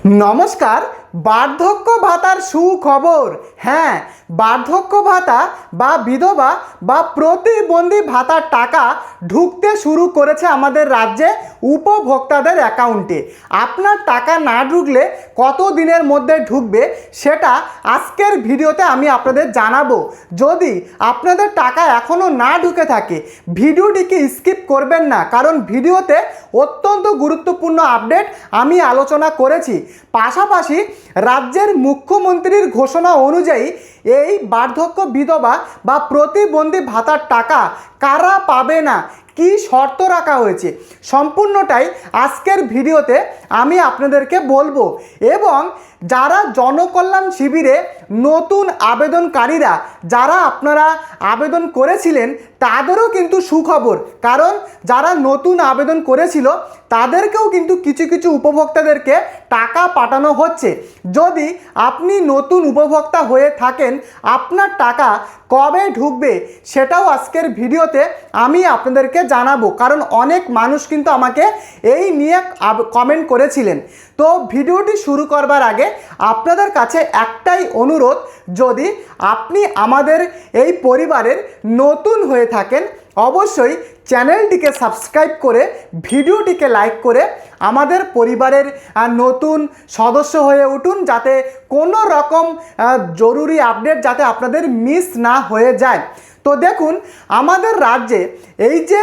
নমস্কার। বার্ধক্য ভাতার সুখবর। হ্যাঁ, বার্ধক্য ভাতা বা বিধবা বা প্রতিবন্ধী ভাতার টাকা ঢুকতে শুরু করেছে আমাদের রাজ্যে উপভোক্তাদের অ্যাকাউন্টে। আপনার টাকা না ঢুকলে কত দিনের মধ্যে ঢুকবে সেটা আজকের ভিডিওতে আমি আপনাদের জানাবো। যদি আপনাদের টাকা এখনও না ঢুকে থাকে ভিডিওটিকে স্কিপ করবেন না, কারণ ভিডিওতে অত্যন্ত গুরুত্বপূর্ণ আপডেট আমি আলোচনা করেছি। পাশাপাশি রাজ্যের মুখ্যমন্ত্রীর ঘোষণা অনুযায়ী এই বার্ধক্য বিধবা বা প্রতিবন্ধী ভাতার টাকা কারা পাবে না, কি শর্ত রাখা হয়েছে, সম্পূর্ণটাই আজকের ভিডিওতে আমি আপনাদেরকে বলবো। এবং যারা জনকল্যাণ শিবিরে নতুন আবেদনকারীরা যারা আপনারা আবেদন করেছিলেন তাদেরও কিন্তু সুখবর, কারণ যারা নতুন আবেদন করেছিল তাদেরকেও কিন্তু কিছু কিছু উপভোক্তাদেরকে টাকা পাঠানো হচ্ছে। যদি আপনি নতুন উপভোক্তা হয়ে থাকেন আপনার টাকা কবে ঢুকবে সেটাও আজকের ভিডিওতে আমি আপনাদেরকে জানাবো, কারণ অনেক মানুষ কিন্তু আমাকে এই নিয়ে কমেন্ট করেছিলেন। তো ভিডিওটি শুরু করবার আগে আপনাদের কাছে একটাই অনুরোধ, যদি আপনি আমাদের এই পরিবারের নতুন হয়ে থাকেন অবশ্যই চ্যানেলটিকে সাবস্ক্রাইব করে ভিডিওটিকে লাইক করে আমাদের পরিবারের নতুন সদস্য হয়ে উঠুন, যাতে কোনো রকম জরুরি আপডেট যাতে আপনাদের মিস না হয়ে যায়। তো দেখুন, আমাদের রাজ্যে এই যে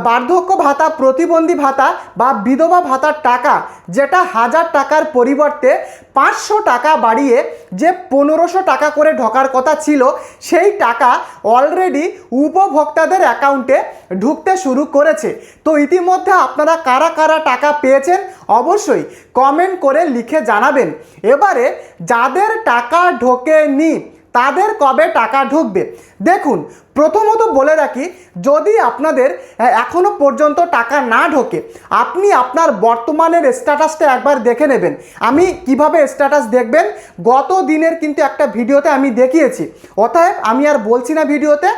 বার্ধক্য ভাতা, প্রতিবন্ধী ভাতা বা বিধবা ভাতার টাকা, যেটা 1000 টাকার পরিবর্তে 500 টাকা বাড়িয়ে যে 1500 টাকা করে ঢোকার কথা ছিল, সেই টাকা অলরেডি উপভোক্তাদের অ্যাকাউন্টে ঢুকতে শুরু করেছে। তো ইতিমধ্যে আপনারা কারা কারা টাকা পেয়েছেন অবশ্যই কমেন্ট করে লিখে জানাবেন। এবারে যাদের টাকা ঢোকেনি তাদের কবে টাকা ঢুকবে দেখুন, প্রথমত বলে রাখি, যদি আপনাদের এখনও পর্যন্ত টাকা না ঢোকে আপনি আপনার বর্তমানের স্ট্যাটাসটা একবার দেখে নেবেন। আমি কিভাবে স্ট্যাটাস দেখবেন গত দিনের কিন্তু একটা ভিডিওতে আমি দেখিয়েছি, অতএব আমি আর বলছি না ভিডিওতে।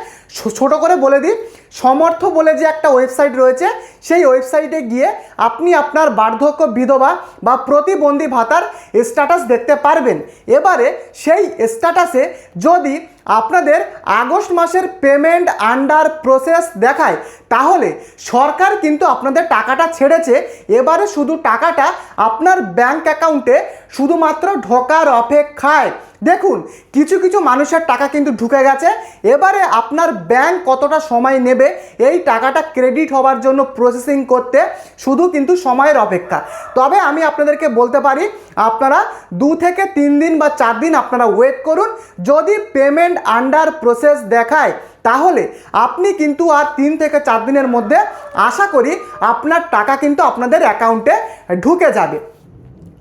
ছোট করে বলে দিই, সমর্থ বলে যে একটা ওয়েবসাইট রয়েছে সেই ওয়েবসাইটে গিয়ে আপনি আপনার বার্ধক্য বিধবা বা প্রতিবন্ধী ভাতার স্ট্যাটাস দেখতে পারবেন। এবারে সেই স্ট্যাটাসে যদি আপনাদের আগস্ট মাসের পেমেন্ট আন্ডার প্রসেস দেখায় তাহলে সরকার কিন্তু আপনাদের টাকাটা ছেড়েছে। এবারে শুধু টাকাটা আপনার ব্যাংক অ্যাকাউন্টে শুধুমাত্র ঢোকার অপেক্ষায়। দেখুন, কিছু কিছু মানুষের টাকা কিন্তু ঢুকে গেছে। এবারে আপনার ব্যাংক কতটা সময় নেবে এই টাকাটা ক্রেডিট হওয়ার জন্য প্রসেসিং করতে, শুধু কিন্তু সময়ের অপেক্ষা। তবে আমি আপনাদেরকে বলতে পারি আপনারা 2 থেকে 3 দিন বা 4 দিন আপনারা ওয়েট করুন। যদি পেমেন্ট আন্ডার প্রসেস দেখায় তাহলে আপনি কিন্তু আর 3 থেকে 4 দিনের মধ্যে আশা করি আপনার টাকা কিন্তু আপনাদের অ্যাকাউন্টে ঢুকে যাবে।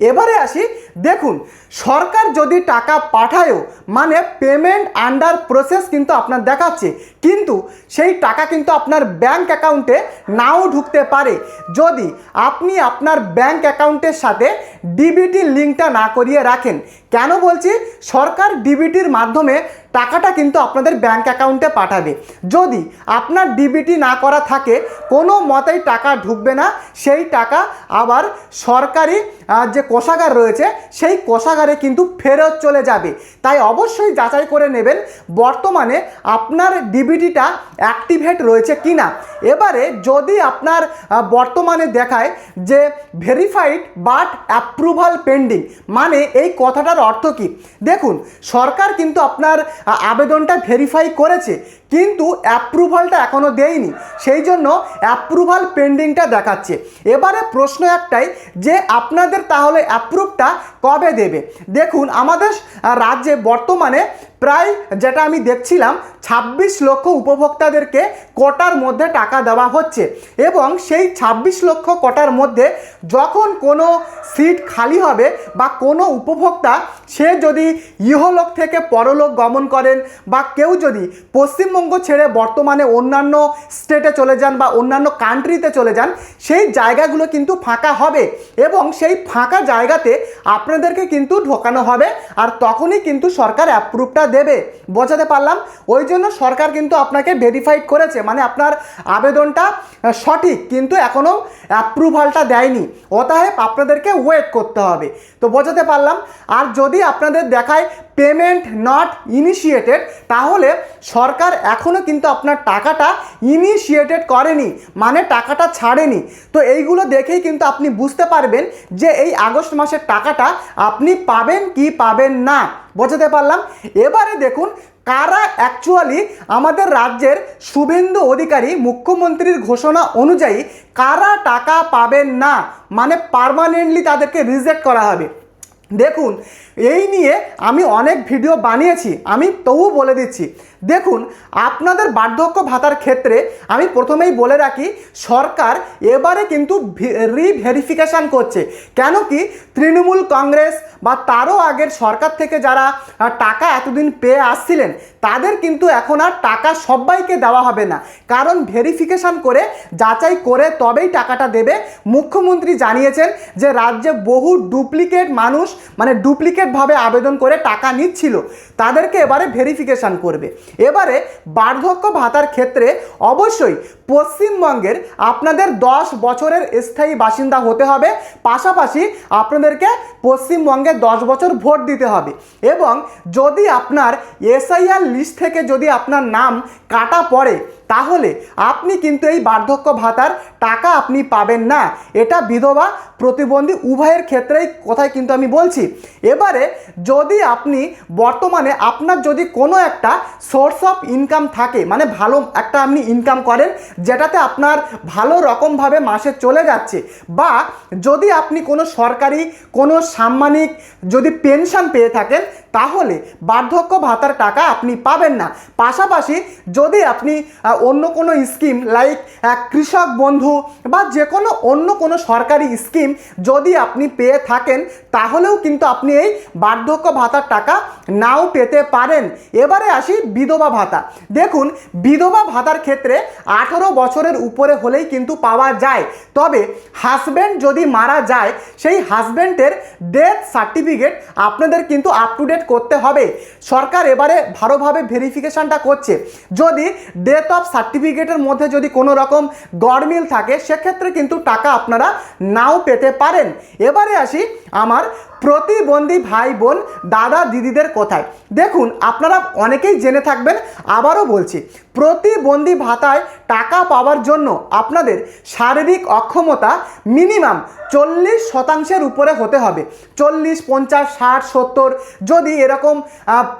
এবারে আসি, দেখুন, সরকার যদি টাকা পাঠায়ও মানে পেমেন্ট আন্ডার প্রসেস কিন্তু আপনার দেখাচ্ছে, কিন্তু সেই টাকা কিন্তু আপনার ব্যাংক অ্যাকাউন্টে নাও ঢুকতে পারে যদি আপনি আপনার ব্যাংক অ্যাকাউন্টের সাথে ডিবিটি লিঙ্কটা না করিয়ে রাখেন। কেন বলছি? সরকার ডিবিটির মাধ্যমে টাকাটা কিন্তু আপনাদের ব্যাংক অ্যাকাউন্টে পাঠাবে। যদি আপনার ডিবিটি না করা থাকে কোনো মতেই টাকা ঢুকবে না, সেই টাকা আবার সরকারি যে কোষাগার রয়েছে সেই কোষাগারে কিন্তু ফেরত চলে যাবে। তাই অবশ্যই যাচাই করে নেবেন বর্তমানে আপনার ডিবিটিটা অ্যাক্টিভেট রয়েছে কি না। এবারে যদি আপনার বর্তমানে দেখায় যে ভেরিফাইড বাট অ্যাপ্রুভাল পেন্ডিং, মানে এই কথাটার অর্থ কী? দেখুন, সরকার কিন্তু আপনার আবেদনটা ভেরিফাই করেছে কিন্তু অ্যাপ্রুভালটা এখনও দেয়নি, সেই জন্য অ্যাপ্রুভাল পেন্ডিংটা দেখাচ্ছে। এবারে প্রশ্ন একটাই যে আপনাদের তাহলে অ্যাপ্রুভটা কবে দেবে? দেখুন, আমাদের রাজ্যে বর্তমানে প্রায় যেটা আমি দেখছিলাম 26 লক্ষ উপভোক্তাদেরকে কোটার মধ্যে টাকা দেওয়া হচ্ছে, এবং সেই 26 লক্ষ কোটার মধ্যে যখন কোনো সিট খালি হবে বা কোনো উপভোক্তা সে যদি ইহলোক থেকে পরলোক গমন করেন বা কেউ যদি পশ্চিমবঙ্গ ছেড়ে বর্তমানে অন্যান্য স্টেটে চলে যান বা অন্যান্য কান্ট্রিতে চলে যান, সেই জায়গাগুলো কিন্তু ফাঁকা হবে এবং সেই ফাঁকা জায়গাতে আপনাদেরকে কিন্তু ঢোকানো হবে আর তখনই কিন্তু সরকার অ্যাপ্রুভটা দেবে। বোঝাতে পারলাম? ওই জন্য সরকার কিন্তু আপনাকে ভেরিফাইড করেছে, মানে আপনার আবেদনটা সঠিক, কিন্তু এখনও অ্যাপ্রুভালটা দেয়নি, অতএব আপনাদেরকে ওয়েট করতে হবে। তো বোঝাতে পারলাম? আর যদি আপনাদের দেখায় পেমেন্ট নট ইনিশিয়েটেড, তাহলে সরকার এখনও কিন্তু আপনার টাকাটা ইনিশিয়েটেড করেনি, মানে টাকাটা ছাড়েনি। তো এইগুলো দেখেই কিন্তু আপনি বুঝতে পারবেন যে এই আগস্ট মাসের টাকাটা আপনি পাবেন কি পাবেন না। বোঝাতে পারলাম? এবারে দেখুন কারা অ্যাকচুয়ালি আমাদের রাজ্যের শুভেন্দু অধিকারী মুখ্যমন্ত্রীর ঘোষণা অনুযায়ী কারা টাকা পাবেন না, মানে পার্মানেন্টলি তাদেরকে রিজেক্ট করা হবে। দেখুন এই নিয়ে আমি অনেক ভিডিও বানিয়েছি, আমি তবু বলে দিচ্ছি। দেখুন আপনাদের বার্ধক্য ভাতার ক্ষেত্রে আমি প্রথমেই বলে রাখি, সরকার এবারে কিন্তু রিভেরিফিকেশান করছে। কেন কি তৃণমূল কংগ্রেস বা তারও আগের সরকার থেকে যারা টাকা এতদিন পেয়ে আসছিলেন তাদের কিন্তু এখন আর টাকা সবাইকে দেওয়া হবে না, কারণ ভেরিফিকেশান করে যাচাই করে তবেই টাকাটা দেবে। মুখ্যমন্ত্রী জানিয়েছেন যে রাজ্যে বহু ডুপ্লিকেট মানুষ, মানে ডুপ্লিকেটভাবে আবেদন করে টাকা নিচ্ছিল, তাদেরকে এবারে ভেরিফিকেশান করবে। এবারে বার্ধক্য ভাতার ক্ষেত্রে অবশ্যই পশ্চিমবঙ্গের আপনাদের 10 বছরের স্থায়ী বাসিন্দা হতে হবে, পাশাপাশি আপনাদেরকে পশ্চিমবঙ্গে 10 বছর ভোট দিতে হবে এবং যদি আপনার এসআইআর লিস্ট থেকে যদি আপনার নাম কাটা পড়ে তাহলে আপনি কিন্তু এই বার্ধক্য ভাতার টাকা আপনি পাবেন না। এটা বিধবা প্রতিবন্ধী উভয়ের ক্ষেত্রেই কথাই কিন্তু আমি বলছি। এবারে যদি আপনি বর্তমানে আপনার যদি কোনো একটা সোর্স অফ ইনকাম থাকে, মানে ভালো একটা আপনি ইনকাম করেন যেটাতে আপনার ভালো রকমভাবে মাসে চলে যাচ্ছে, বা যদি আপনি কোনো সরকারি কোনো সাম্মানিক যদি পেনশন পেয়ে থাকেন তাহলে বার্ধক্য ভাতার টাকা আপনি পাবেন না। পাশাপাশি যদি আপনি অন্য কোনো স্কিম লাইক কৃষক বন্ধু বা যে কোনো অন্য কোনো সরকারি স্কিম যদি আপনি পেয়ে থাকেন তাহলেও কিন্তু আপনি এই বার্ধক্য ভাতার টাকা নাও পেতে পারেন। এবারে আসি বিধবা ভাতা। দেখুন বিধবা ভাতার ক্ষেত্রে 18 বছরের উপরে হলেই কিন্তু পাওয়া যায়, তবে হাজব্যান্ড যদি মারা যায় সেই হাজব্যান্ডের ডেথ সার্টিফিকেট আপনাদের কিন্তু আপ টু ডেট করতে হবে। সরকার এবারে ভালোভাবে ভেরিফিকেশানটা করছে, যদি ডেথ অফ সার্টিফিকেটের মধ্যে যদি কোনো রকম গড়মিল থাকে সেক্ষেত্রে কিন্তু টাকা আপনারা নাও পেতে পারেন। এবারে আসি আমার প্রতিবন্ধী ভাই বোন দাদা দিদিদের কথায়। দেখুন আপনারা অনেকেই জেনে থাকবেন, আবারও বলছি, প্রতিবন্ধী ভাতায় টাকা পাওয়ার জন্য আপনাদের শারীরিক অক্ষমতা মিনিমাম 40% উপরে হতে হবে। 40, 50, 60, 70 যদি এরকম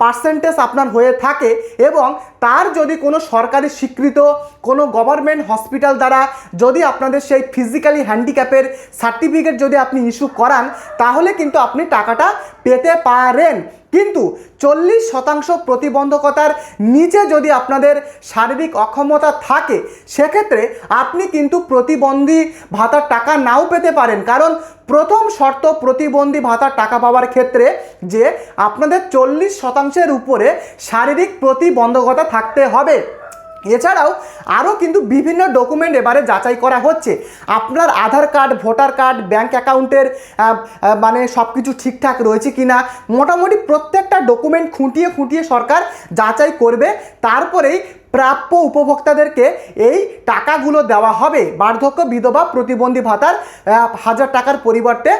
পার্সেন্টেজ আপনার হয়ে থাকে এবং তার যদি কোনো সরকারি স্বীকৃত কোনো গভর্নমেন্ট হসপিটাল দ্বারা যদি আপনাদের সেই ফিজিক্যালি হ্যান্ডিক্যাপের সার্টিফিকেট যদি আপনি ইস্যু করান তাহলে কিন্তু আপনি টাকাটা পেতে পারেন। কিন্তু 40% প্রতিবন্ধকতার নিচে যদি আপনাদের শারীরিক অক্ষমতা থাকে সেক্ষেত্রে আপনি কিন্তু প্রতিবন্ধী ভাতার টাকা নাও পেতে পারেন, কারণ প্রথম শর্ত প্রতিবন্ধী ভাতার টাকা পাওয়ার ক্ষেত্রে যে আপনাদের 40%-এর উপরে শারীরিক প্রতিবন্ধকতা থাকতে হবে। এছাড়াও আরও কিন্তু বিভিন্ন ডকুমেন্ট এবারে যাচাই করা হচ্ছে, আপনার আধার কার্ড, ভোটার কার্ড, ব্যাঙ্ক অ্যাকাউন্টের মানে সব কিছু ঠিকঠাক রয়েছে কি না, মোটামুটি প্রত্যেকটা ডকুমেন্ট খুঁটিয়ে খুঁটিয়ে সরকার যাচাই করবে, তারপরেই প্রাপ্য উপভোক্তাদেরকে এই টাকাগুলো দেওয়া হবে। বার্ধক্য বিধবা প্রতিবন্ধী ভাতার 1000 টাকার পরিবর্তে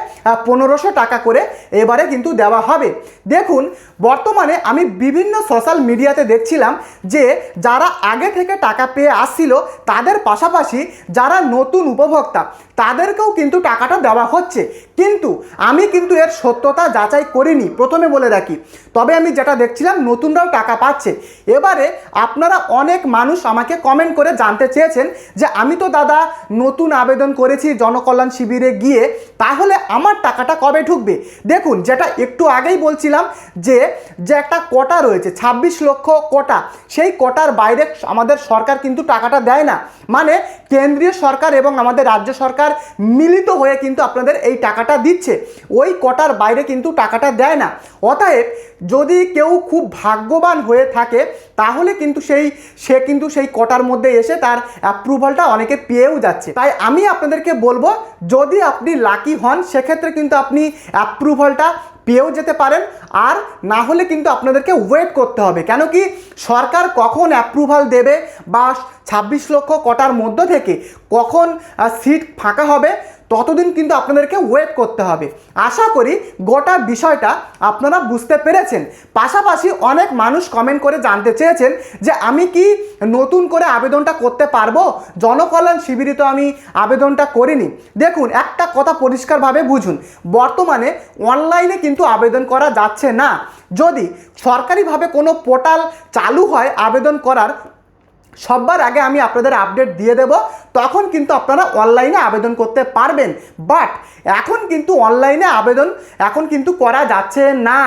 1500 টাকা করে এবারে কিন্তু দেওয়া হবে। দেখুন বর্তমানে আমি বিভিন্ন সোশ্যাল মিডিয়াতে দেখছিলাম যে যারা আগে থেকে টাকা পেয়ে আসছিল তাদের পাশাপাশি যারা নতুন উপভোক্তা তাদেরকেও কিন্তু টাকাটা দেওয়া হচ্ছে, কিন্তু আমি কিন্তু এর সত্যতা যাচাই করিনি, প্রথমে বলে রাখি। তবে আমি যেটা দেখছিলাম নতুনরাও টাকা পাচ্ছে। এবারে আপনারা অনেক মানুষ আমাকে কমেন্ট করে জানতে চেয়েছেন যে আমি তো দাদা নতুন আবেদন করেছি জনকল্যাণ শিবিরে গিয়ে, তাহলে আমার টাকাটা কবে ঢুকবে? দেখুন যেটা একটু আগেই বলছিলাম যে একটা কোটা রয়েছে 26 লক্ষ কোটা, সেই কোটার বাইরে আমাদের সরকার কিন্তু টাকাটা দেয় না, মানে কেন্দ্রীয় সরকার এবং আমাদের রাজ্য সরকার মিলিত হয়ে কিন্তু আপনাদের এই টাকাটা টাকাটা দিচ্ছে, ওই কোটার বাইরে কিন্তু টাকাটা দেয় না। অতএব যদি কেউ খুব ভাগ্যবান হয়ে থাকে তাহলে কিন্তু সে কিন্তু সেই কোটার মধ্যে এসে তার অ্যাপ্রুভালটা অনেকে পেয়েও যাচ্ছে। তাই আমি আপনাদেরকে বলবো, যদি আপনি লাকি হন সেক্ষেত্রে কিন্তু আপনি অ্যাপ্রুভালটা পেয়েও যেতে পারেন, আর না হলে কিন্তু আপনাদেরকে ওয়েট করতে হবে। কেন কি সরকার কখন অ্যাপ্রুভাল দেবে বা 26 লক্ষ কোটার মধ্য থেকে কখন সিট ফাঁকা হবে ততদিন কিন্তু আপনাদেরকে ওয়েট করতে হবে। আশা করি গোটা বিষয়টা আপনারা বুঝতে পেরেছেন। পাশাপাশি অনেক মানুষ কমেন্ট করে জানতে চেয়েছেন যে আমি কি নতুন করে আবেদনটা করতে পারবো, জনকল্যাণ শিবিরে তো আমি আবেদনটা করিনি। দেখুন, একটা কথা পরিষ্কারভাবে বুঝুন, বর্তমানে অনলাইনে কিন্তু আবেদন করা যাচ্ছে না। যদি সরকারিভাবে কোনো পোর্টাল চালু হয় আবেদন করার, সবার আগে আমি আপনাদের আপডেট দিয়ে দেব, তখন কিন্তু আপনারা অনলাইনে আবেদন করতে পারবেন। বাট এখন কিন্তু অনলাইনে আবেদন এখন কিন্তু করা যাচ্ছে না।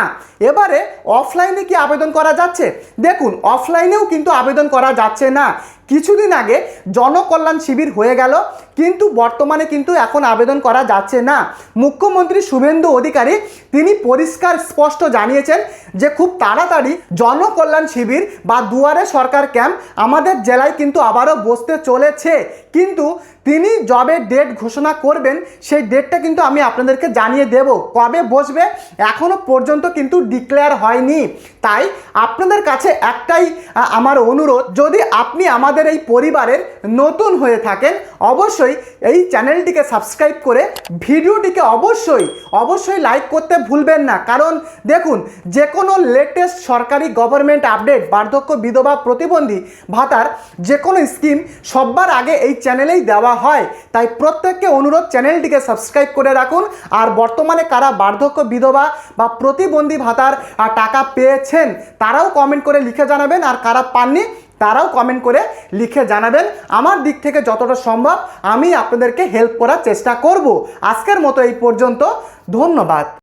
এবারে অফলাইনে কি আবেদন করা যাচ্ছে? দেখুন, অফলাইনেও কিন্তু আবেদন করা যাচ্ছে না। কিছুদিন আগে জনকল্যাণ শিবির হয়ে গেল, কিন্তু বর্তমানে কিন্তু এখন আবেদন করা যাচ্ছে না। মুখ্যমন্ত্রী শুভেন্দু অধিকারী তিনি পরিষ্কার স্পষ্ট জানিয়েছেন যে খুব তাড়াতাড়ি জনকল্যাণ শিবির বা দুয়ারে সরকার ক্যাম্প আমাদের জেলায় কিন্তু আবারও বসতে চলেছে। কিন্তু তিনি যবে ডেট ঘোষণা করবেন সেই ডেটটা কিন্তু আমি আপনাদেরকে জানিয়ে দেব। কবে বসবে এখনো পর্যন্ত কিন্তু ডিক্লেয়ার হয়নি। তাই আপনাদের কাছে একটাই আমার অনুরোধ, যদি আপনি আমাদের এই পরিবারের নতুন হয়ে থাকেন অবশ্যই এই চ্যানেলটিকে সাবস্ক্রাইব করে ভিডিওটিকে অবশ্যই লাইক করতে ভুলবেন না। কারণ দেখুন, যে কোনো লেটেস্ট সরকারি গভর্নমেন্ট আপডেট, বার্ধক্য বিধবা প্রতিবন্ধী ভাতার যে কোনো স্কিম সবার আগে এই চ্যানেলেই দেওয়া হয়। তাই প্রত্যেককে অনুরোধ, চ্যানেলটিকে সাবস্ক্রাইব করে রাখুন। আর বর্তমানে কারা বার্ধক্য বিধবা বা প্রতিবন্ধী ভাতার টাকা পেয়েছেন তারাও কমেন্ট করে লিখে জানাবেন, আর কারা পাননি তারাও কমেন্ট করে লিখে জানাবেন। আমার দিক থেকে যতটা সম্ভব আমি আপনাদেরকে হেল্প করার চেষ্টা করব। আজকের মতো এই পর্যন্ত, ধন্যবাদ।